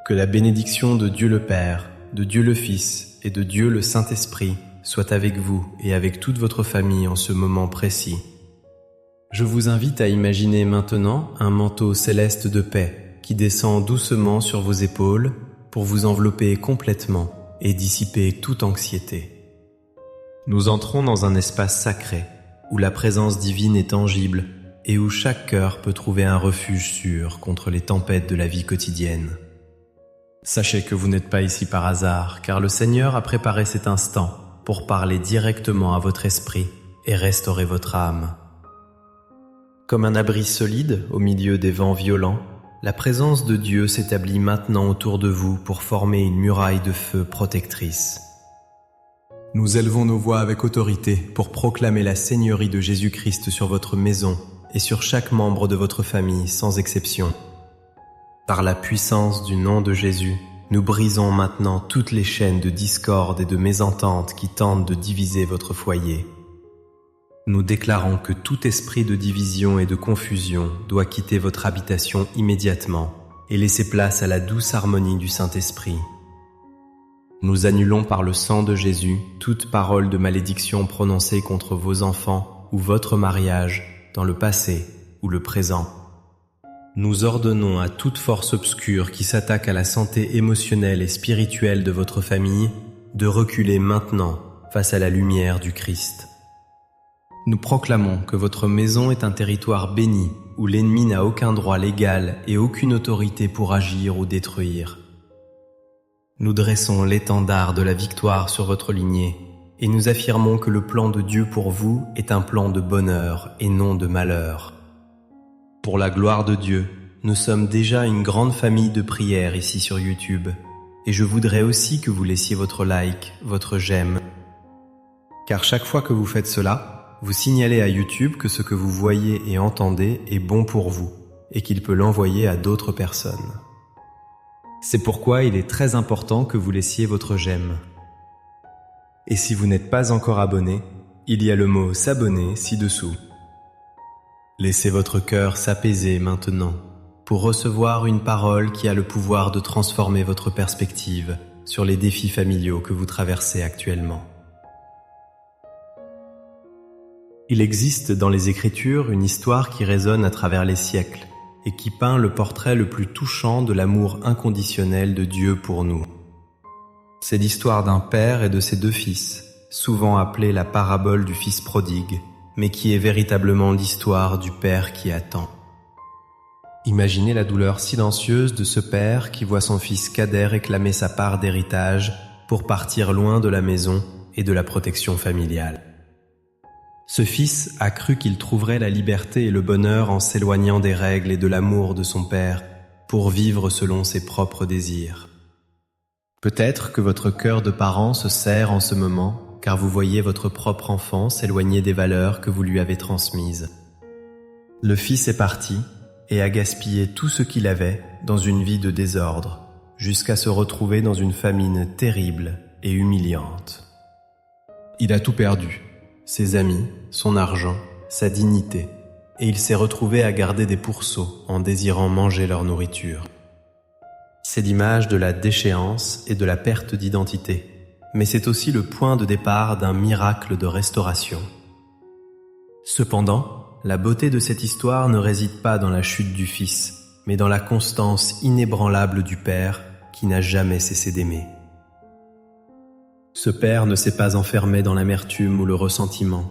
Que la bénédiction de Dieu le Père, de Dieu le Fils et de Dieu le Saint-Esprit soit avec vous et avec toute votre famille en ce moment précis. Je vous invite à imaginer maintenant un manteau céleste de paix qui descend doucement sur vos épaules pour vous envelopper complètement et dissiper toute anxiété. Nous entrons dans un espace sacré où la présence divine est tangible et où chaque cœur peut trouver un refuge sûr contre les tempêtes de la vie quotidienne. Sachez que vous n'êtes pas ici par hasard, car le Seigneur a préparé cet instant pour parler directement à votre esprit et restaurer votre âme. Comme un abri solide au milieu des vents violents, la présence de Dieu s'établit maintenant autour de vous pour former une muraille de feu protectrice. Nous élevons nos voix avec autorité pour proclamer la Seigneurie de Jésus-Christ sur votre maison et sur chaque membre de votre famille sans exception. Par la puissance du nom de Jésus, nous brisons maintenant toutes les chaînes de discorde et de mésentente qui tentent de diviser votre foyer. Nous déclarons que tout esprit de division et de confusion doit quitter votre habitation immédiatement et laisser place à la douce harmonie du Saint-Esprit. Nous annulons par le sang de Jésus toute parole de malédiction prononcée contre vos enfants ou votre mariage dans le passé ou le présent. Nous ordonnons à toute force obscure qui s'attaque à la santé émotionnelle et spirituelle de votre famille de reculer maintenant face à la lumière du Christ. Nous proclamons que votre maison est un territoire béni où l'ennemi n'a aucun droit légal et aucune autorité pour agir ou détruire. Nous dressons l'étendard de la victoire sur votre lignée et nous affirmons que le plan de Dieu pour vous est un plan de bonheur et non de malheur. Pour la gloire de Dieu, nous sommes déjà une grande famille de prières ici sur YouTube et je voudrais aussi que vous laissiez votre like, votre j'aime. Car chaque fois que vous faites cela, vous signalez à YouTube que ce que vous voyez et entendez est bon pour vous et qu'il peut l'envoyer à d'autres personnes. C'est pourquoi il est très important que vous laissiez votre j'aime. Et si vous n'êtes pas encore abonné, il y a le mot s'abonner ci-dessous. Laissez votre cœur s'apaiser maintenant pour recevoir une parole qui a le pouvoir de transformer votre perspective sur les défis familiaux que vous traversez actuellement. Il existe dans les Écritures une histoire qui résonne à travers les siècles et qui peint le portrait le plus touchant de l'amour inconditionnel de Dieu pour nous. C'est l'histoire d'un père et de ses deux fils, souvent appelée la parabole du fils prodigue, mais qui est véritablement l'histoire du père qui attend. Imaginez la douleur silencieuse de ce père qui voit son fils cadet réclamer sa part d'héritage pour partir loin de la maison et de la protection familiale. Ce fils a cru qu'il trouverait la liberté et le bonheur en s'éloignant des règles et de l'amour de son père pour vivre selon ses propres désirs. Peut-être que votre cœur de parent se serre en ce moment car vous voyez votre propre enfant s'éloigner des valeurs que vous lui avez transmises. Le fils est parti et a gaspillé tout ce qu'il avait dans une vie de désordre, jusqu'à se retrouver dans une famine terrible et humiliante. Il a tout perdu, ses amis, son argent, sa dignité, et il s'est retrouvé à garder des pourceaux en désirant manger leur nourriture. C'est l'image de la déchéance et de la perte d'identité, mais c'est aussi le point de départ d'un miracle de restauration. Cependant, la beauté de cette histoire ne réside pas dans la chute du fils, mais dans la constance inébranlable du père qui n'a jamais cessé d'aimer. Ce père ne s'est pas enfermé dans l'amertume ou le ressentiment,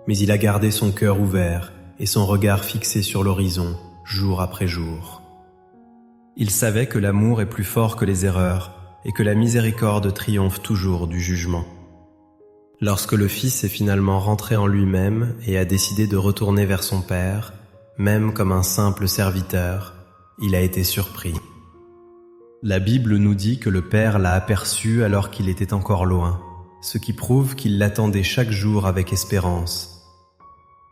mais il a gardé son cœur ouvert et son regard fixé sur l'horizon, jour après jour. Il savait que l'amour est plus fort que les erreurs et que la miséricorde triomphe toujours du jugement. Lorsque le fils est finalement rentré en lui-même et a décidé de retourner vers son père, même comme un simple serviteur, il a été surpris. La Bible nous dit que le père l'a aperçu alors qu'il était encore loin, ce qui prouve qu'il l'attendait chaque jour avec espérance.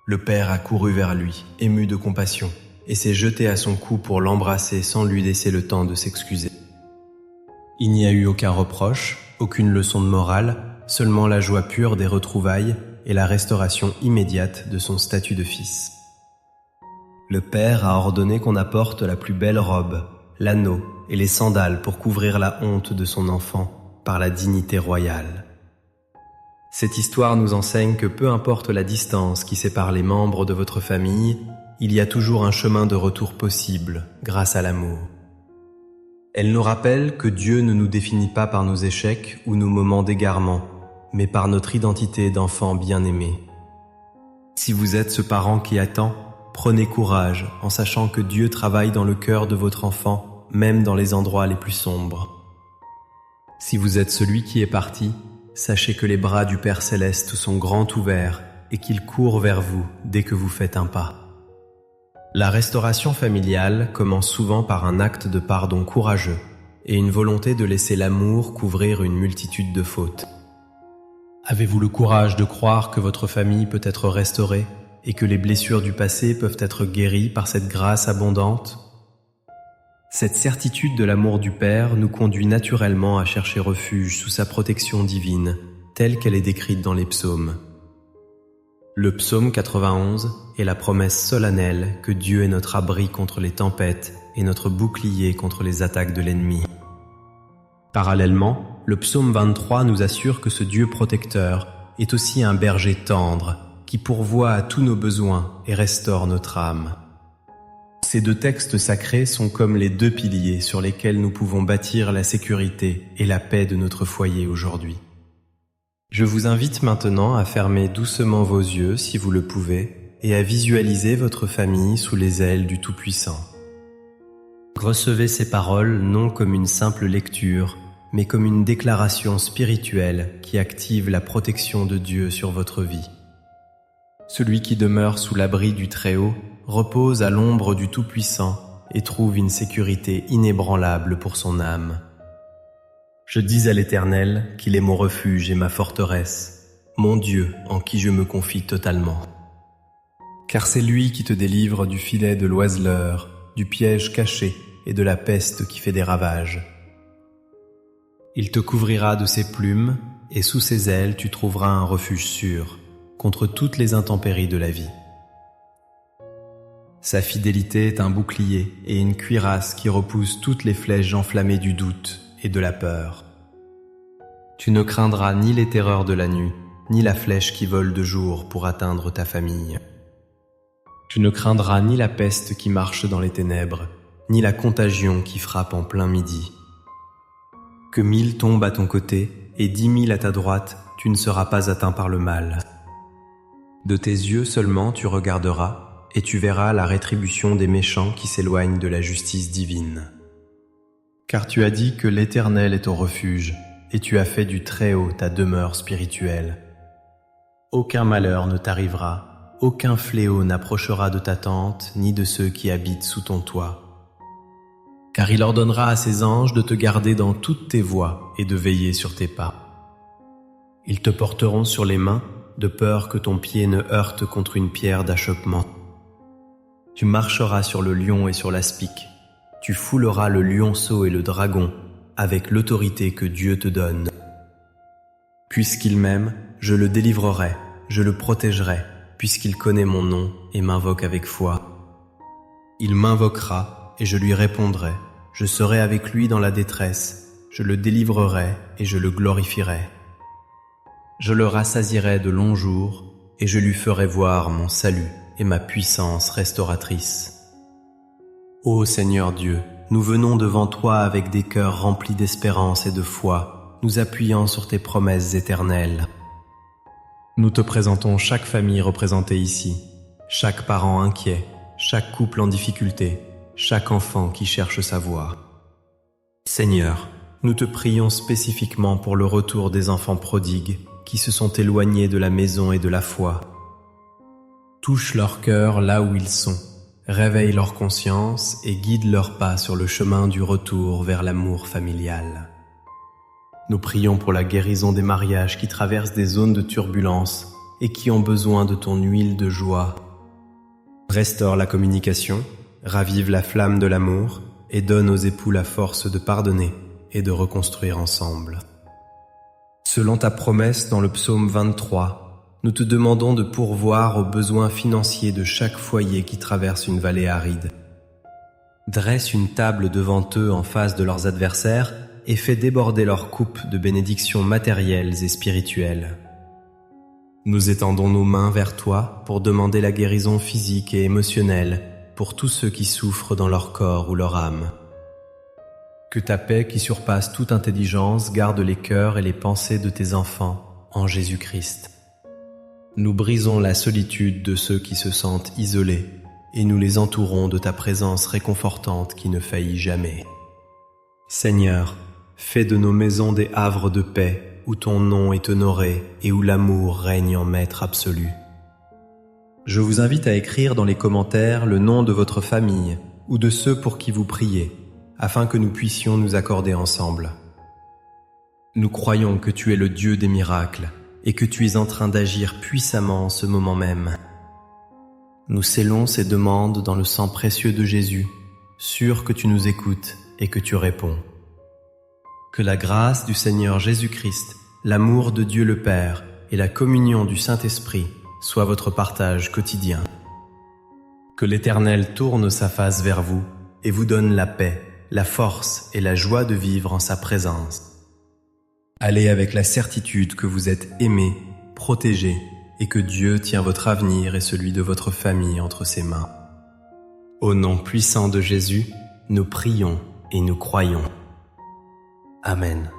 Le père a couru vers lui, ému de compassion, et s'est jeté à son cou pour l'embrasser sans lui laisser le temps de s'excuser. Il n'y a eu aucun reproche, aucune leçon de morale, seulement la joie pure des retrouvailles et la restauration immédiate de son statut de fils. Le père a ordonné qu'on apporte la plus belle robe, l'anneau et les sandales pour couvrir la honte de son enfant par la dignité royale. Cette histoire nous enseigne que peu importe la distance qui sépare les membres de votre famille, il y a toujours un chemin de retour possible grâce à l'amour. Elle nous rappelle que Dieu ne nous définit pas par nos échecs ou nos moments d'égarement, mais par notre identité d'enfant bien-aimé. Si vous êtes ce parent qui attend, prenez courage en sachant que Dieu travaille dans le cœur de votre enfant, même dans les endroits les plus sombres. Si vous êtes celui qui est parti, sachez que les bras du Père Céleste sont grands ouverts et qu'il court vers vous dès que vous faites un pas. La restauration familiale commence souvent par un acte de pardon courageux et une volonté de laisser l'amour couvrir une multitude de fautes. Avez-vous le courage de croire que votre famille peut être restaurée et que les blessures du passé peuvent être guéries par cette grâce abondante ? Cette certitude de l'amour du Père nous conduit naturellement à chercher refuge sous sa protection divine, telle qu'elle est décrite dans les psaumes. Le psaume 91 est la promesse solennelle que Dieu est notre abri contre les tempêtes et notre bouclier contre les attaques de l'ennemi. Parallèlement, le psaume 23 nous assure que ce Dieu protecteur est aussi un berger tendre qui pourvoit à tous nos besoins et restaure notre âme. Ces deux textes sacrés sont comme les deux piliers sur lesquels nous pouvons bâtir la sécurité et la paix de notre foyer aujourd'hui. Je vous invite maintenant à fermer doucement vos yeux si vous le pouvez et à visualiser votre famille sous les ailes du Tout-Puissant. Recevez ces paroles non comme une simple lecture, mais comme une déclaration spirituelle qui active la protection de Dieu sur votre vie. Celui qui demeure sous l'abri du Très-Haut repose à l'ombre du Tout-Puissant et trouve une sécurité inébranlable pour son âme. Je dis à l'Éternel qu'il est mon refuge et ma forteresse, mon Dieu en qui je me confie totalement. Car c'est lui qui te délivre du filet de l'oiseleur, du piège caché et de la peste qui fait des ravages. Il te couvrira de ses plumes et sous ses ailes tu trouveras un refuge sûr contre toutes les intempéries de la vie. Sa fidélité est un bouclier et une cuirasse qui repousse toutes les flèches enflammées du doute et de la peur. Tu ne craindras ni les terreurs de la nuit, ni la flèche qui vole de jour pour atteindre ta famille. Tu ne craindras ni la peste qui marche dans les ténèbres, ni la contagion qui frappe en plein midi. Que 1000 tombent à ton côté et 10 000 à ta droite, tu ne seras pas atteint par le mal. De tes yeux seulement tu regarderas, et tu verras la rétribution des méchants qui s'éloignent de la justice divine. Car tu as dit que l'Éternel est ton refuge, et tu as fait du Très-Haut ta demeure spirituelle. Aucun malheur ne t'arrivera, aucun fléau n'approchera de ta tente, ni de ceux qui habitent sous ton toit. Car il ordonnera à ses anges de te garder dans toutes tes voies et de veiller sur tes pas. Ils te porteront sur les mains, de peur que ton pied ne heurte contre une pierre d'achoppement. Tu marcheras sur le lion et sur l'aspic. Tu fouleras le lionceau et le dragon avec l'autorité que Dieu te donne. Puisqu'il m'aime, je le délivrerai, je le protégerai, puisqu'il connaît mon nom et m'invoque avec foi. Il m'invoquera et je lui répondrai. Je serai avec lui dans la détresse. Je le délivrerai et je le glorifierai. Je le rassasierai de longs jours et je lui ferai voir mon salut et ma puissance restauratrice. Ô Seigneur Dieu, nous venons devant toi avec des cœurs remplis d'espérance et de foi, nous appuyant sur tes promesses éternelles. Nous te présentons chaque famille représentée ici, chaque parent inquiet, chaque couple en difficulté, chaque enfant qui cherche sa voie. Seigneur, nous te prions spécifiquement pour le retour des enfants prodigues qui se sont éloignés de la maison et de la foi. Touche leur cœur là où ils sont, réveille leur conscience et guide leurs pas sur le chemin du retour vers l'amour familial. Nous prions pour la guérison des mariages qui traversent des zones de turbulence et qui ont besoin de ton huile de joie. Restaure la communication, ravive la flamme de l'amour et donne aux époux la force de pardonner et de reconstruire ensemble. Selon ta promesse dans le psaume 23, nous te demandons de pourvoir aux besoins financiers de chaque foyer qui traverse une vallée aride. Dresse une table devant eux en face de leurs adversaires et fais déborder leur coupe de bénédictions matérielles et spirituelles. Nous étendons nos mains vers toi pour demander la guérison physique et émotionnelle pour tous ceux qui souffrent dans leur corps ou leur âme. Que ta paix qui surpasse toute intelligence garde les cœurs et les pensées de tes enfants en Jésus-Christ. Nous brisons la solitude de ceux qui se sentent isolés et nous les entourons de ta présence réconfortante qui ne faillit jamais. Seigneur, fais de nos maisons des havres de paix où ton nom est honoré et où l'amour règne en maître absolu. Je vous invite à écrire dans les commentaires le nom de votre famille ou de ceux pour qui vous priez, afin que nous puissions nous accorder ensemble. Nous croyons que tu es le Dieu des miracles et que tu es en train d'agir puissamment en ce moment même. Nous scellons ces demandes dans le sang précieux de Jésus, sûr que tu nous écoutes et que tu réponds. Que la grâce du Seigneur Jésus-Christ, l'amour de Dieu le Père et la communion du Saint-Esprit soient votre partage quotidien. Que l'Éternel tourne sa face vers vous et vous donne la paix, la force et la joie de vivre en sa présence. Allez avec la certitude que vous êtes aimés, protégés et que Dieu tient votre avenir et celui de votre famille entre ses mains. Au nom puissant de Jésus, nous prions et nous croyons. Amen.